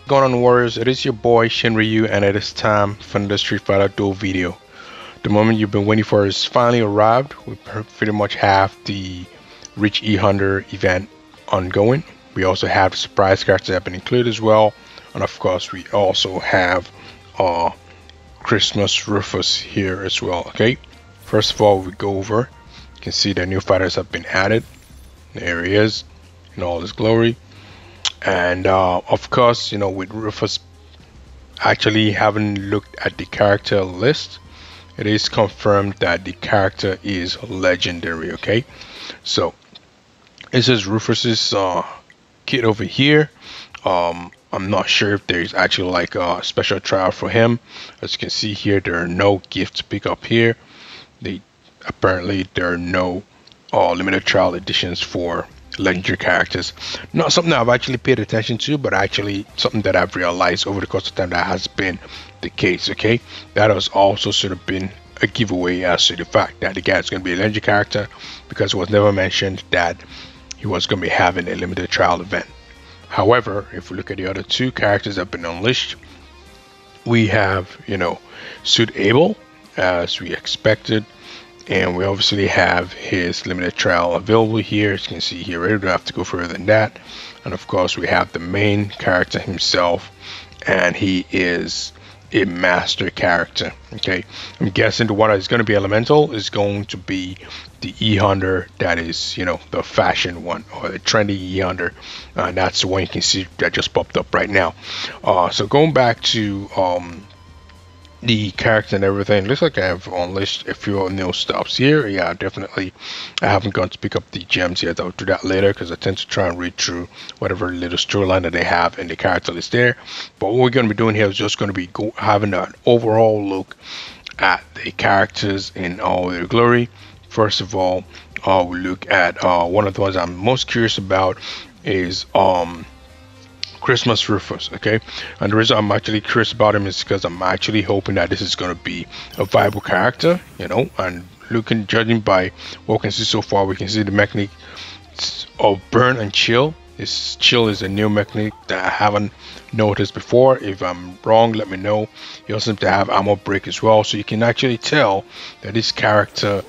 Going on, Warriors? It is your boy Shinryu, and it is time for the Street Fighter Duel video. The moment you've been waiting for has finally arrived. We pretty much have the Reach E100 event ongoing. We also have surprise cards that have been included as well, and of course, we also have Christmas Rufus here as well. Okay, first of all, we go over. You can see the new fighters have been added. There he is in all his glory. And of course, with Rufus actually having looked at the character list, it is confirmed that the character is legendary. Okay, so this is Rufus's kit over here. I'm not sure if there's actually like a special trial for him. As you can see here, there are no gifts to pick up here. Apparently there are no limited trial editions for legendary characters. Not something I've actually paid attention to, but actually something that I've realized over the course of time that has been the case. Okay, that has also sort of been a giveaway as to the fact that the guy is going to be a legendary character, because it was never mentioned that he was going to be having a limited trial event. However, if we look at the other two characters that have been unleashed, we have Suit Abel, as we expected. And we obviously have his limited trial available here. As you can see here, we don't have to go further than that. And of course, we have the main character himself, and he is a master character. Okay, I'm guessing the one that is going to be elemental is going to be the E100 that is, the fashion one, or the trendy E100. That's the one you can see that just popped up right now. So going back to the character and everything, looks like I have unleashed a few new stops here. Yeah, definitely I haven't gone to pick up the gems yet. I'll do that later, because I tend to try and read through whatever little storyline that they have in the character list there. But what we're going to be doing here is just going to be having an overall look at the characters in all their glory. First of all, we'll look at one of the ones I'm most curious about is Christmas Rufus. Okay, and the reason I'm actually curious about him is because I'm actually hoping that this is going to be a viable character, and judging by what we can see so far, we can see the mechanic of burn and chill. This chill is a new mechanic that I haven't noticed before. If I'm wrong, let me know. He also seems to have armor break as well, so you can actually tell that this character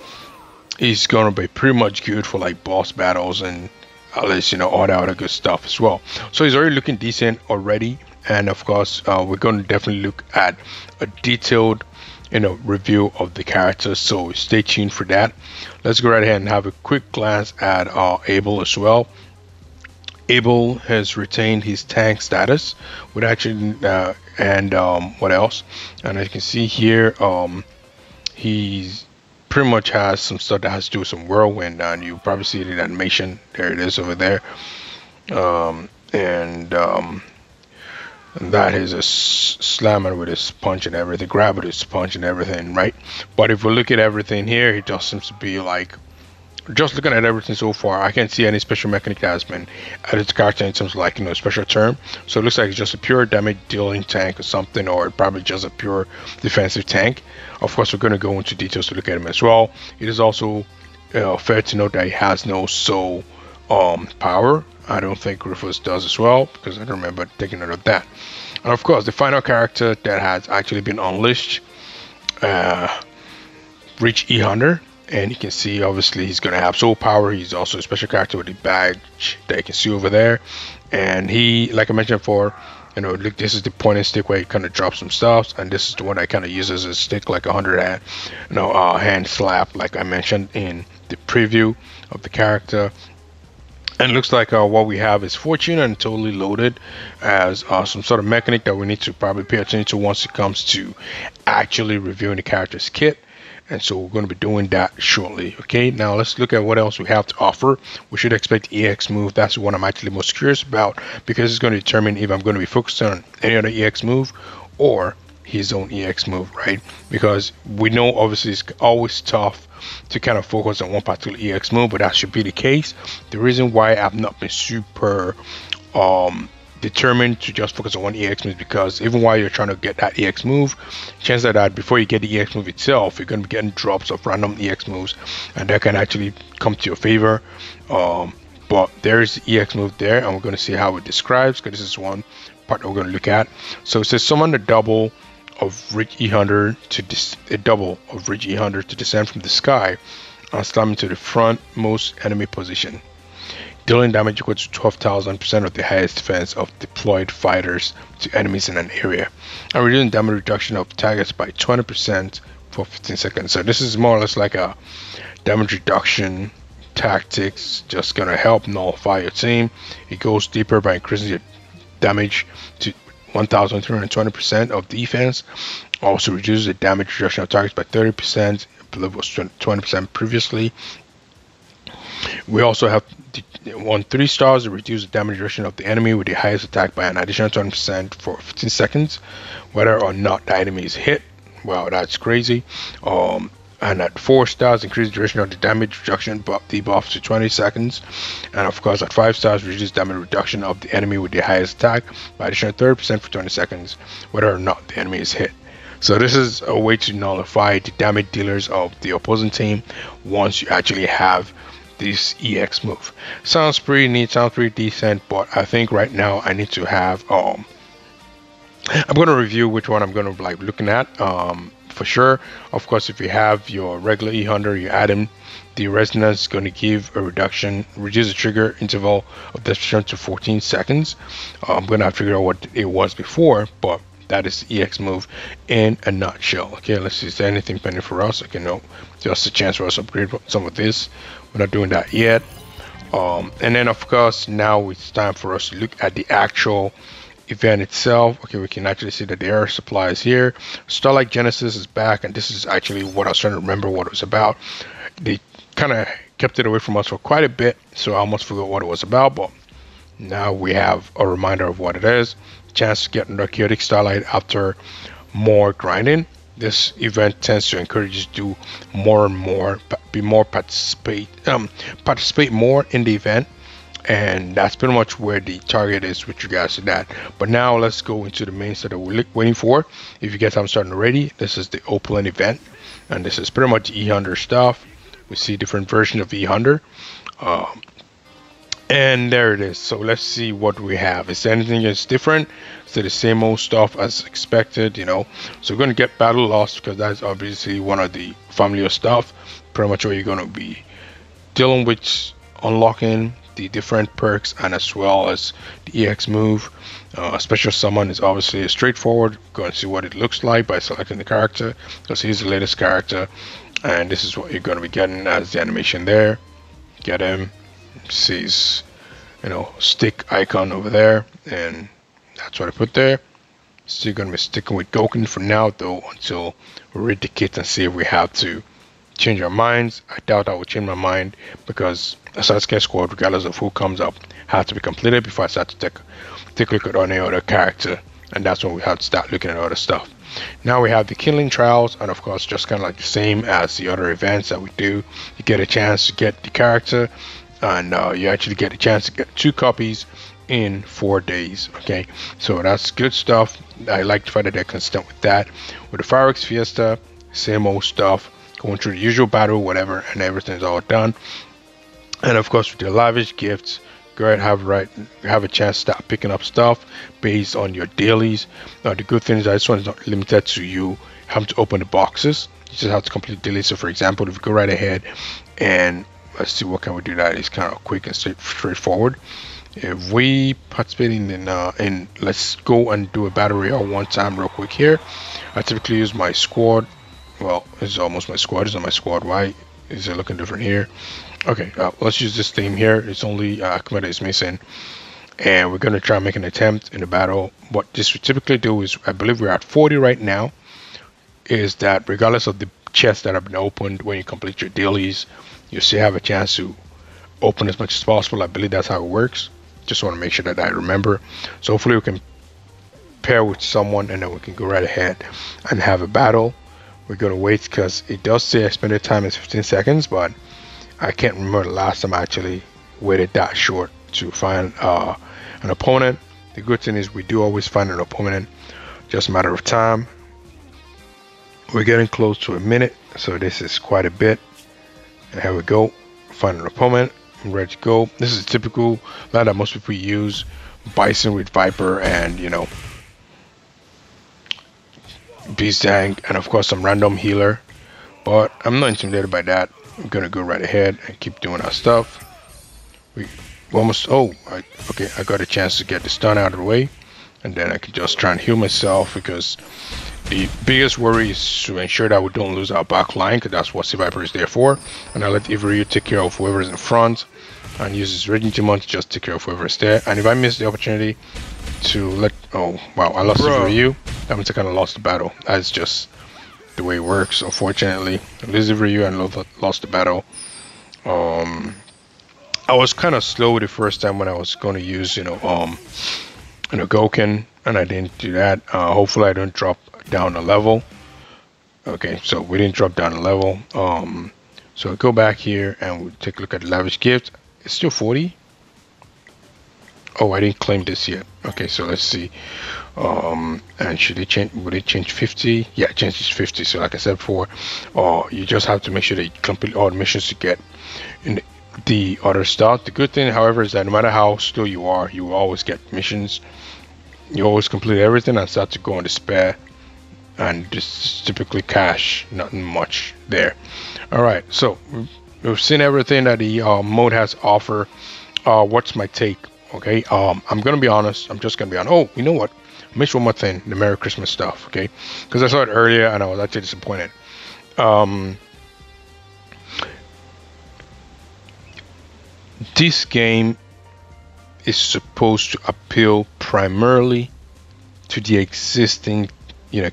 is going to be pretty much good for like boss battles and at least all that other good stuff as well. So he's already looking decent already, and of course we're going to definitely look at a detailed review of the character, so stay tuned for that. Let's go right ahead and have a quick glance at Abel as well. Abel has retained his tank status with actually and what else, and as you can see here, he's pretty much has some stuff that has to do with some whirlwind, and you probably see the animation. There it is over there, and that is a slammer with his punch and everything, grab with his punch and everything, right? But if we look at everything here, it just seems to be like, just looking at everything so far, I can't see any special mechanic that has been added to character in terms of like special term. So it looks like it's just a pure damage dealing tank or something, or probably just a pure defensive tank. Of course, we're going to go into details to look at him as well. It is also fair to note that he has no soul power. I don't think Rufus does as well, because I don't remember taking note of that. And of course, the final character that has actually been unleashed, Reach E100. And you can see obviously he's going to have soul power. He's also a special character with a badge that you can see over there. And he, like I mentioned before, look, this is the point and stick where he kind of drops some stuff, and this is the one that kind of uses a stick like 100 hand, hand slap, like I mentioned in the preview of the character. And it looks like what we have is fortune and totally loaded as some sort of mechanic that we need to probably pay attention to once it comes to actually reviewing the character's kit. And so we're going to be doing that shortly. Okay, now let's look at what else we have to offer. We should expect EX move. That's the one I'm actually most curious about, because it's going to determine if I'm going to be focused on any other EX move or his own EX move, right? Because we know obviously it's always tough to kind of focus on one particular EX move, but that should be the case. The reason why I've not been super determined to just focus on one EX move, because even while you're trying to get that EX move, chances are that before you get the EX move itself, you're going to be getting drops of random EX moves, and that can actually come to your favor. But there's the EX move there, and we're going to see how it describes, because this is one part that we're going to look at. So it says summon a double of Ridge E-Hunter to descend from the sky and slam into the frontmost enemy position, dealing damage equal to 12,000% of the highest defense of deployed fighters to enemies in an area, and reducing damage reduction of targets by 20% for 15 seconds. So this is more or less like a damage reduction tactics, just gonna help nullify your team. It goes deeper by increasing your damage to 1,320% of defense. Also reduces the damage reduction of targets by 30%. I believe it was 20% previously. We also have on 3 stars to reduce the damage reduction of the enemy with the highest attack by an additional 20% for 15 seconds, whether or not the enemy is hit. Wow, that's crazy. And at 4 stars, increase the duration of the damage reduction debuff to 20 seconds. And of course, at 5 stars, reduce damage reduction of the enemy with the highest attack by additional 30% for 20 seconds, whether or not the enemy is hit. So this is a way to nullify the damage dealers of the opposing team once you actually have this EX move. Sounds pretty neat, sounds pretty decent, but I think right now I need to have I'm going to review which one I'm going to like looking at for sure. Of course, if you have your regular E-Hunter, you add him, the resonance is going to give a reduce the trigger interval of destruction to 14 seconds. I'm going to have to figure out what it was before, but that is the EX move in a nutshell. Okay, let's see, is there anything pending for us? Okay, no, just a chance for us to upgrade some of this. We're not doing that yet. And then of course, now it's time for us to look at the actual event itself. Okay, we can actually see that the air supply is here. Starlight Genesis is back, and this is actually what I was trying to remember what it was about. They kind of kept it away from us for quite a bit, so I almost forgot what it was about, but now we have a reminder of what it is. Chance to get another chaotic starlight after more grinding. This event tends to encourage you to do more and more, participate more in the event, and that's pretty much where the target is with regards to that. But now let's go into the main set that we're waiting for. If you guys haven't started already, this is the Opalent event, and this is pretty much E-Hunter stuff. We see different versions of E-Hunter. And there it is. So let's see what we have. Is there anything that's different? Is it the same old stuff as expected, you know? So we're going to get Battle Lost, because that's obviously one of the familiar stuff. Pretty much what you're going to be dealing with, unlocking the different perks, and as well as the EX move. Special Summon is obviously straightforward. Go and see what it looks like by selecting the character, because he's the latest character. And this is what you're going to be getting as the animation there. Get him. Sees, you know, stick icon over there, and that's what I put there. Still gonna be sticking with Goken for now though, until we read the kit and see if we have to change our minds. I doubt I will change my mind, because a Sasuke squad, regardless of who comes up, has to be completed before I start to take a look at any other character, and that's when we have to start looking at other stuff. Now we have the Killing Trials, and of course just kind of like the same as the other events that we do. You get a chance to get the character, and you actually get a chance to get 2 copies in 4 days. Okay, so that's good stuff. I like the fact that they're consistent with that. With the Fireworks Fiesta, same old stuff, going through the usual battle, whatever, and everything's all done. And of course with the lavish gifts, go ahead and have a chance to start picking up stuff based on your dailies. The good thing is that this one is not limited to you having to open the boxes. You just have to complete dailies. So for example, if you go right ahead and let's see what can we do that is kind of quick and straightforward. If we participate in let's go and do a battle royale one time real quick here. I typically use my squad. Well, this is almost my squad. This is not my squad. Why is it looking different here? Okay, let's use this theme here. It's only Akmeda is missing, and we're gonna try and make an attempt in the battle. What this we typically do is, I believe we're at 40 right now, is that regardless of the chests that have been opened when you complete your dailies, you still have a chance to open as much as possible. I believe that's how it works. Just want to make sure that I remember. So hopefully we can pair with someone, and then we can go right ahead and have a battle. We're going to wait, because it does say expended time is 15 seconds, but I can't remember the last time I actually waited that short to find an opponent. The good thing is we do always find an opponent, just a matter of time. We're getting close to a minute, so this is quite a bit. And here we go, find an opponent. I'm ready to go. This is a typical line that most people use Bison with Viper, and Beastang, and of course some random healer. But I'm not intimidated by that. I'm gonna go right ahead and keep doing our stuff. We almost, okay, I got a chance to get the stun out of the way, and then I can just try and heal myself, because the biggest worry is to ensure that we don't lose our back line, because that's what Sea Viper is there for. And I let Ivoriu take care of whoever's in front, and use his Raging Demon to just take care of whoever's there. And if I miss the opportunity to let, oh wow, I lost Ivoriu, that means I kind of lost the battle. That's just the way it works, unfortunately. I lose Ivoriu and lost the battle. I was kind of slow the first time when I was going to use, Gouken, and I didn't do that. Hopefully I don't drop down a level. Okay, so we didn't drop down a level. So I go back here and we take a look at Lavish Gift. It's still 40. Oh, I didn't claim this yet. Okay, so let's see. And should it change? Would it change 50? Yeah, it changes 50. So like I said before, you just have to make sure that you complete all the missions to get in the other stuff. The good thing, however, is that no matter how slow you are, you will always get missions. You always complete everything and start to go on the spare, and just typically cash, nothing much there. All right, so we've seen everything that the mode has to offer. What's my take? Okay, I'm gonna be honest. I'm just gonna be honest. Oh, you know what? I missed one more thing: the Merry Christmas stuff. Okay, because I saw it earlier and I was actually disappointed. This game is supposed to appeal primarily to the existing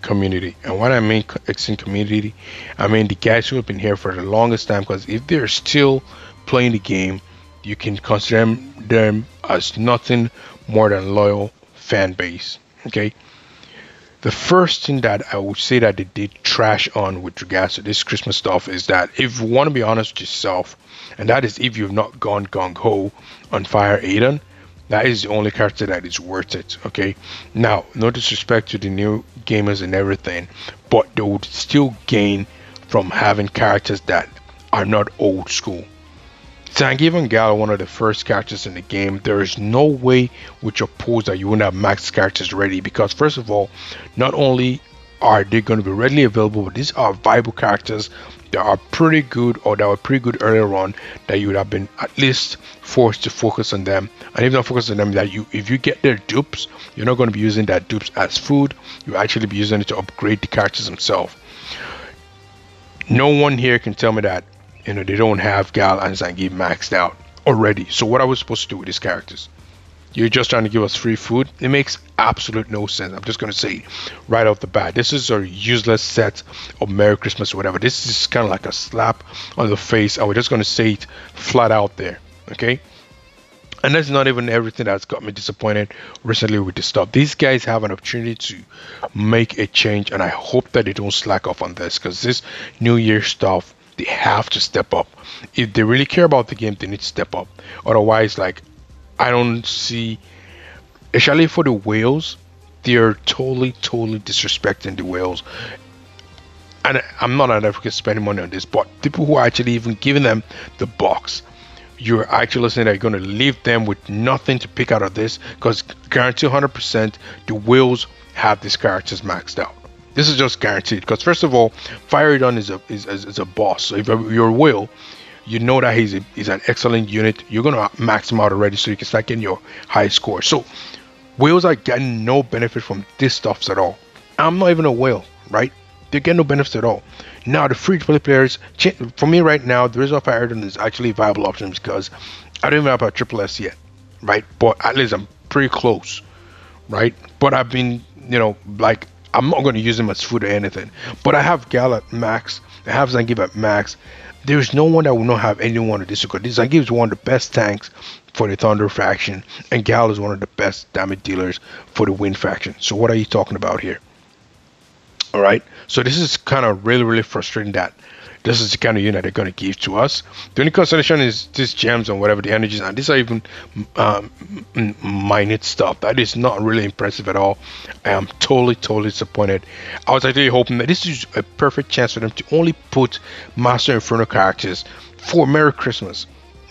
community. And what I mean existing community, I mean the guys who have been here for the longest time, because if they're still playing the game, you can consider them as nothing more than loyal fan base. Okay, the first thing that I would say that they did trash on with regards to this Christmas stuff is that, if you want to be honest with yourself, and that is if you've not gone gung-ho on Fire Aiden, that is the only character that is worth it. Okay, now no disrespect to the new gamers and everything, but they would still gain from having characters that are not old school. Zangief and Gal are one of the first characters in the game. There is no way with your pose that you wouldn't have max characters ready, because first of all, not only are they going to be readily available, but these are viable characters that are pretty good, or that were pretty good earlier on, that you would have been at least forced to focus on them. And if not focus on them, that if you get their dupes, you're not going to be using that dupes as food. You actually be using it to upgrade the characters themselves. No one here can tell me that they don't have Gal and Zangief maxed out already. So what are we supposed to do with these characters? You're just trying to give us free food? It makes absolute no sense. I'm just going to say right off the bat, this is a useless set of Merry Christmas or whatever. This is kind of like a slap on the face, and we're just going to say it flat out there. Okay, and that's not even everything that's got me disappointed recently with this stuff. These guys have an opportunity to make a change, and I hope that they don't slack off on this, because this New Year stuff, they have to step up. If they really care about the game, they need to step up. Otherwise, like, I don't see, especially for the whales, they're totally disrespecting the whales. And I'm not an advocate spending money on this, but people who are actually even giving them the box, you're actually saying that you're going to leave them with nothing to pick out of this, because guarantee 100% the whales have these characters maxed out. This is just guaranteed, because first of all, Firedon is a boss. So if you're a whale, you know that he's an excellent unit. You're gonna max him out already, so you can start getting your high score. So whales are getting no benefit from this stuff at all. I'm not even a whale, right? They get no benefits at all. Now the free-to-play players, for me right now, the reason Firedon is actually a viable option is because I don't even have a triple S yet, right? But at least I'm pretty close, right? But I've been, like, I'm not going to use him as food or anything. But I have Gal at max. I have Zangief at max. There's no one that will not have anyone of this record. Zangief is one of the best tanks for the Thunder faction, and Gal is one of the best damage dealers for the Wind faction. So what are you talking about here? All right. So this is kind of really frustrating that this is the kind of unit they're going to give to us. The only consolation is these gems and whatever the energies, and these are even minute stuff. That is not really impressive at all. I am totally disappointed. I was actually hoping that this is a perfect chance for them to only put Master Inferno characters for Merry Christmas.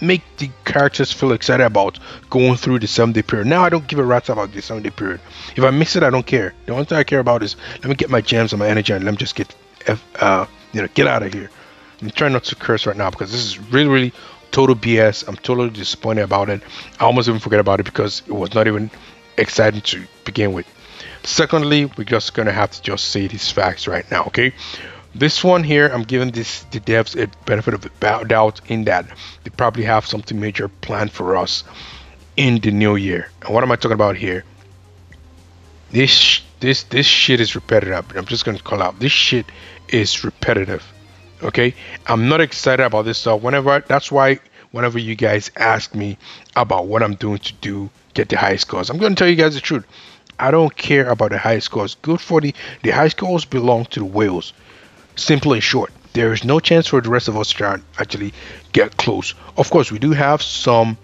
make the characters feel excited about going through the 7-day period. Now I don't give a rat's about the 7-day period. If I miss it, I don't care. The only thing I care about is let me get my gems and my energy and let me just get get out of here. I'm trying not to curse right now because this is really total BS. I'm totally disappointed about it. I almost even forget about it because it was not even exciting to begin with. Secondly, we're just gonna have to just say these facts right now, okay? This one here, I'm giving the devs a benefit of the doubt in that they probably have something major planned for us in the new year. And what am I talking about here? This shit is repetitive. I'm just gonna call out this shit is repetitive. Okay, I'm not excited about this stuff. That's why whenever you guys ask me about what I'm doing to get the high scores, I'm gonna tell you guys the truth. I don't care about the high scores. Good for the high scores belong to the whales. Simple and short. There is no chance for the rest of us to actually get close. Of course, we do have some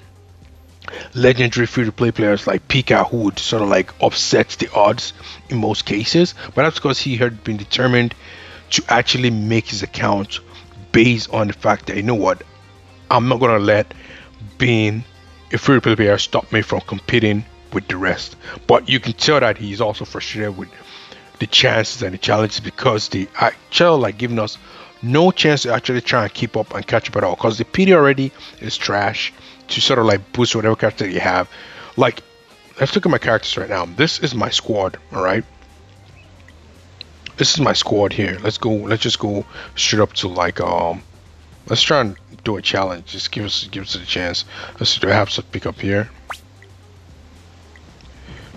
legendary free-to-play players like Pika who would sort of like upset the odds in most cases, but that's because he had been determined to actually make his account based on the fact that, you know what, I'm not gonna let being a free-to-play player stop me from competing with the rest. But you can tell that he's also frustrated with the chances and the challenges because they actually like giving us no chance to actually try and keep up and catch up at all, because the PD already is trash to sort of like boost whatever character you have. Like, let's look at my characters right now. This is my squad, all right? This is my squad here. Let's just go straight up to like let's try and do a challenge. Just give us a chance. Let's do I have to pick up here.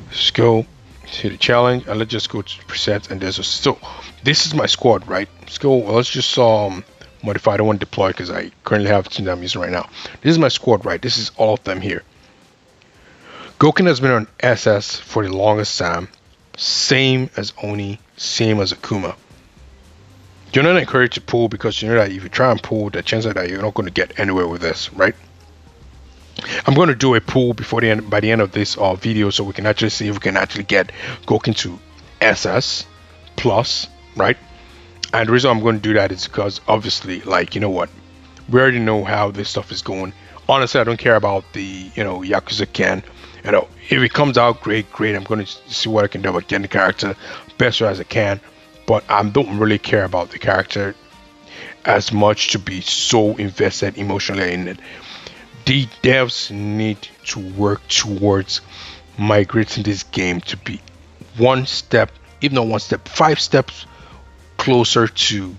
Let's go to the challenge and let's just go to presets, and there's so this is my squad, right? Let's go. Let's just modify. I don't want to deploy because I currently have two that I'm using right now. This is my squad, right? This is all of them here. Goken has been on SS for the longest time, same as Oni, same as Akuma. You're not encouraged to pull because you know that if you try and pull, the chances are that you're not going to get anywhere with this, right? I'm going to do a pull by the end of this video, so we can actually see if we can actually get Goken to SS plus, right? And the reason I'm going to do that is because obviously, like, you know what, we already know how this stuff is going. Honestly, I don't care about the Yakuza Ken. If it comes out great. I'm going to see what I can do about getting the character best as I can. But I don't really care about the character as much to be so invested emotionally in it. The devs need to work towards migrating this game to be one step, if not one step, 5 steps closer to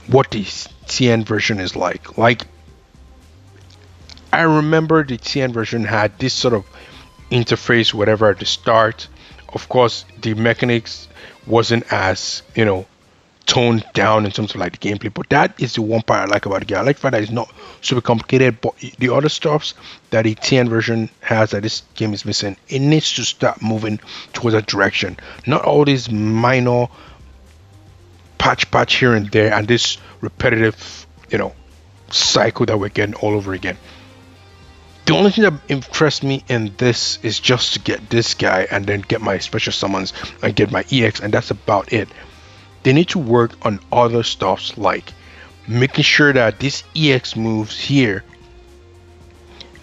what the TN version is like. Like, I remember the TN version had this sort of interface, whatever, at the start. Of course, the mechanics wasn't as, toned down in terms of like the gameplay, but that is the one part I like about the game. I like the fact that it's not super complicated, but the other stuffs that the TN version has that this game is missing, it needs to start moving towards that direction. Not all these minor patch here and there and this repetitive, cycle that we're getting all over again. The only thing that interests me in this is just to get this guy and then get my special summons and get my EX, and that's about it. They need to work on other stuffs, like making sure that this EX moves here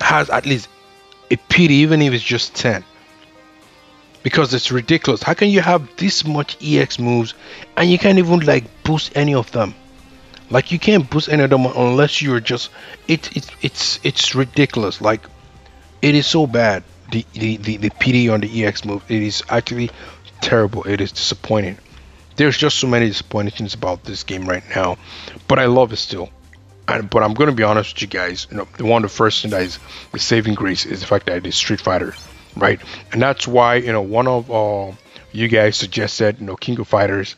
has at least a PD, even if it's just 10. Because it's ridiculous. How can you have this much EX moves and you can't even like boost any of them? Like, you can't boost any of them unless you're just it's ridiculous. Like, it is so bad. The PD on the EX move, it is actually terrible. It is disappointing. There's just so many disappointing things about this game right now, but I love it still. But I'm gonna be honest with you guys. One of the first things that is the saving grace is the fact that it is Street Fighter, right? And that's why one of you guys suggested King of Fighters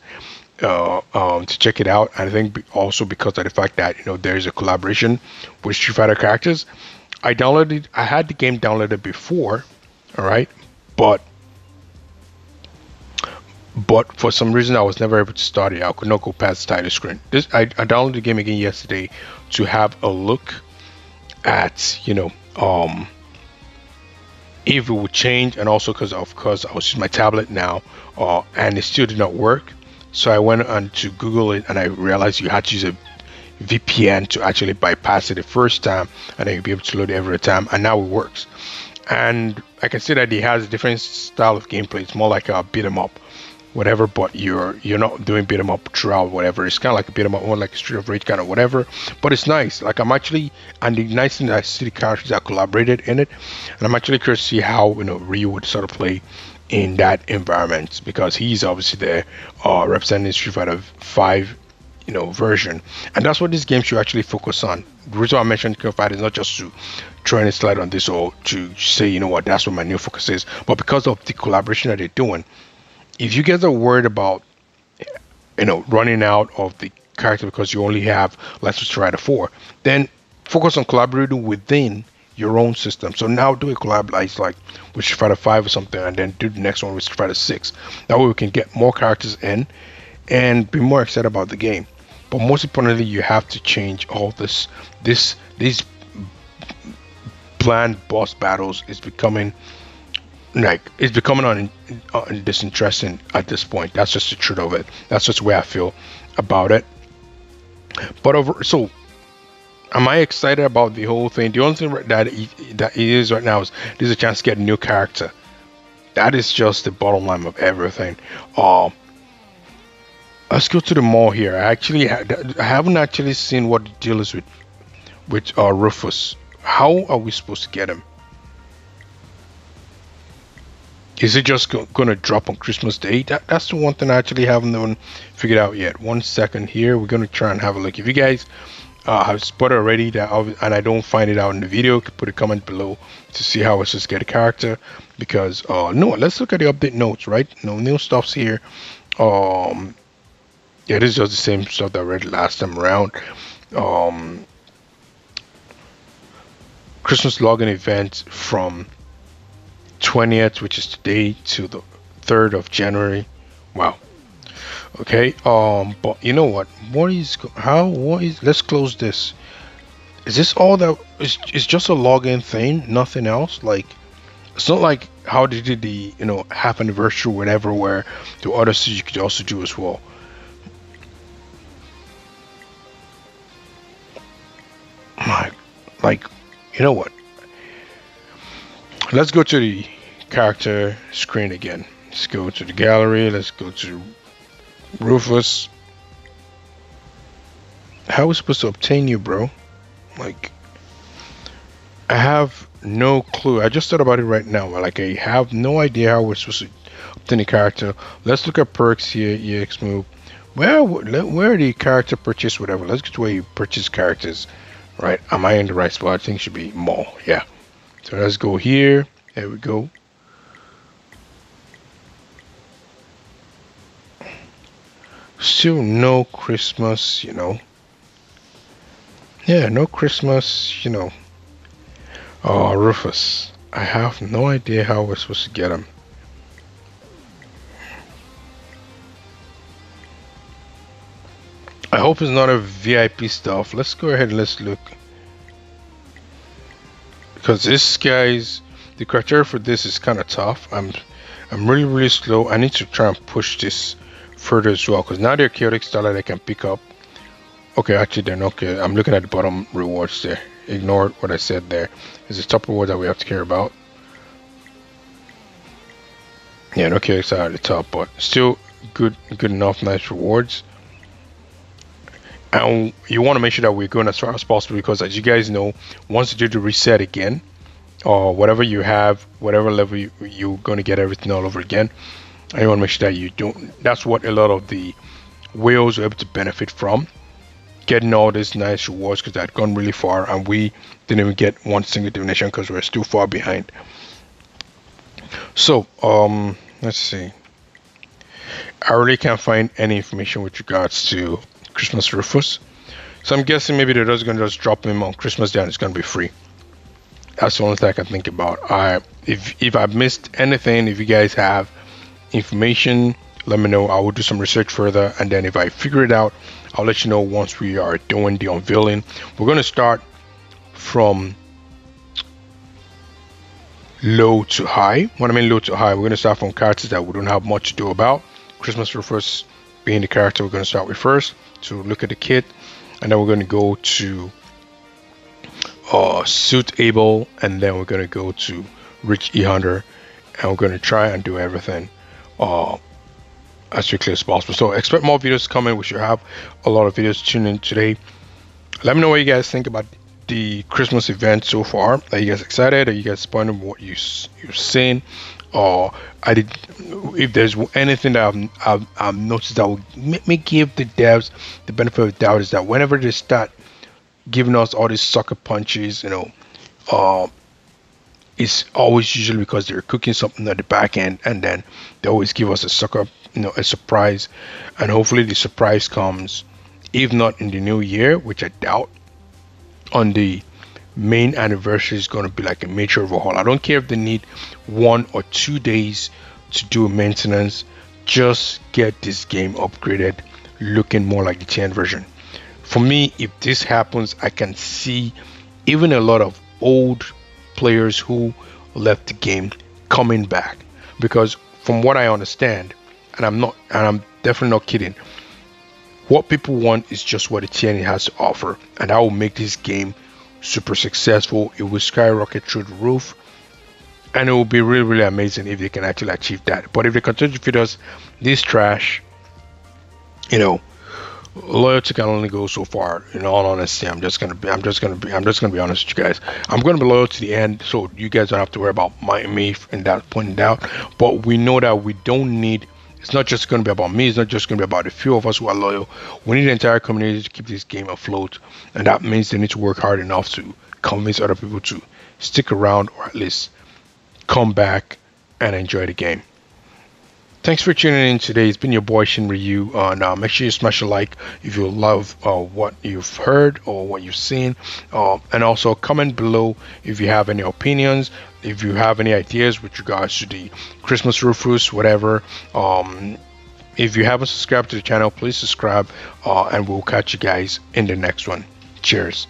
to check it out. And I think also because of the fact that there's a collaboration with Street Fighter characters. I had the game downloaded before, all right, but for some reason I was never able to start it. I could not go past the title screen. I downloaded the game again yesterday to have a look at if it would change, and also because I was using my tablet now, and it still did not work. So I went on to Google it, and I realized you had to use VPN to actually bypass it the first time, and then you'll be able to load it every time, and now it works. And I can see that he has a different style of gameplay. It's more like a beat 'em up, whatever, but you're not doing beat 'em up throughout, whatever. It's kind of like a beat 'em up, more like a Street of Rage kind of whatever. But it's nice. Like I'm actually, and the nice thing that I see the characters that collaborated in it, and I'm actually curious to see how Ryu would sort of play in that environment, because he's obviously there representing Street Fighter 5 version, and that's what this game should actually focus on. The reason I mentioned King of Fighters is not just to try and slide on this or to say, you know what, that's what my new focus is, but because of the collaboration that they're doing. If you guys are worried about running out of the character because you only have Let's Street Fighter 4, then focus on collaborating within your own system. So now do a collab like with Street Fighter 5 or something, and then do the next one with Street Fighter 6. That way we can get more characters in and be more excited about the game. But most importantly, you have to change all these bland boss battles is becoming disinteresting at this point. That's just the truth of it. That's just the way I feel about it. But so am I excited about the whole thing? The only thing that it is right now is there's a chance to get a new character. That is just the bottom line of everything. Let's go to the mall here. I haven't actually seen what the deal is with Rufus. How are we supposed to get him? Is it just going to drop on Christmas Day? That's the one thing I actually haven't even figured out yet. 1 second here. We're going to try and have a look. If you guys have spotted already that, and I don't find it out in the video, put a comment below to see how it's just get a character. Because no, let's look at the update notes. Right? No new stuffs here. Yeah, this is just the same stuff that I read last time around. Christmas login event from 20th, which is today, to the 3rd of January. Wow. Okay. But you know what? Let's close this. Is this all that is just a login thing? Nothing else? Like, it's not like how they did the half anniversary or whatever, where the other things you could also do as well. Like, you know what? Let's go to the character screen again. Let's go to the gallery. Let's go to Rufus. How are we supposed to obtain you, bro? Like, I have no clue. I just thought about it right now. Like, I have no idea how we're supposed to obtain a character. Let's look at perks here. EX move. Where the character purchase, whatever. Let's get to where you purchase characters. Right, am I in the right spot? I think it should be mall. Yeah. So let's go here. There we go. Still no Christmas, Yeah, no Christmas, Rufus. I have no idea how we're supposed to get him. I hope it's not a VIP stuff. Let's go ahead and let's look. Because the criteria for this is kind of tough. I'm really slow. I need to try and push this further as well. Because now they're chaotic style that I can pick up. Okay, actually they're not okay. I'm looking at the bottom rewards there. Ignore what I said there. It's the top reward that we have to care about. Yeah, no chaotic style at the top, but still good enough, nice rewards. And you want to make sure that we're going as far as possible, because as you guys know, once you do the reset again, or whatever you have, whatever level you're going to get everything all over again. And you want to make sure that you don't. That's what a lot of the whales are able to benefit from, getting all these nice rewards, because they'd gone really far and we didn't even get one single donation because we're still far behind. So let's see. I really can't find any information with regards to Christmas Rufus, so I'm guessing maybe they're just gonna drop him on Christmas Day and it's gonna be free. That's the only thing I can think about. If I've missed anything, if you guys have information, let me know. I will do some research further, and then if I figure it out, I'll let you know once we are doing the unveiling. We're gonna start from low to high. When I mean low to high, we're gonna start from characters that we don't have much to do about. Christmas Rufus being the character we're gonna start with first. To look at the kit, and then we're going to go to suitable, and then we're going to go to reach e-hunter, and we're going to try and do everything uh, as quickly as possible. So expect more videos coming. We should have a lot of videos tuned in today. Let me know what you guys think about the Christmas event so far. Are you guys excited? Are you guys disappointed with what you're seeing? Or if there's anything that I've noticed that will make me give the devs the benefit of the doubt, is that whenever they start giving us all these sucker punches, uh, it's always usually because they're cooking something at the back end, and then they always give us a sucker, a surprise, and hopefully the surprise comes, if not in the new year, which I doubt. On the main anniversary is going to be like a major overhaul. I don't care if they need 1 or 2 days to do a maintenance. Just get this game upgraded, looking more like the 10 version. For me, if this happens, I can see even a lot of old players who left the game coming back, because from what I understand, and I'm definitely not kidding, what people want is just what the TNA has to offer, and that will make this game super successful. It will skyrocket through the roof, and it will be really, really amazing if they can actually achieve that. But if they continue to feed us this trash, loyalty can only go so far. In all honesty, I'm just gonna be honest with you guys. I'm gonna be loyal to the end, so you guys don't have to worry about me in that point in doubt. But we know that we don't need. It's not just going to be about me. It's not just going to be about a few of us who are loyal. We need the entire community to keep this game afloat, and that means they need to work hard enough to convince other people to stick around, or at least come back and enjoy the game. Thanks for tuning in today. It's been your boy Shin Ryu. Now make sure you smash a like if you love what you've heard or what you've seen, and also comment below if you have any opinions, if you have any ideas with regards to the Christmas roof, whatever. If you haven't subscribed to the channel, please subscribe, and we'll catch you guys in the next one. Cheers.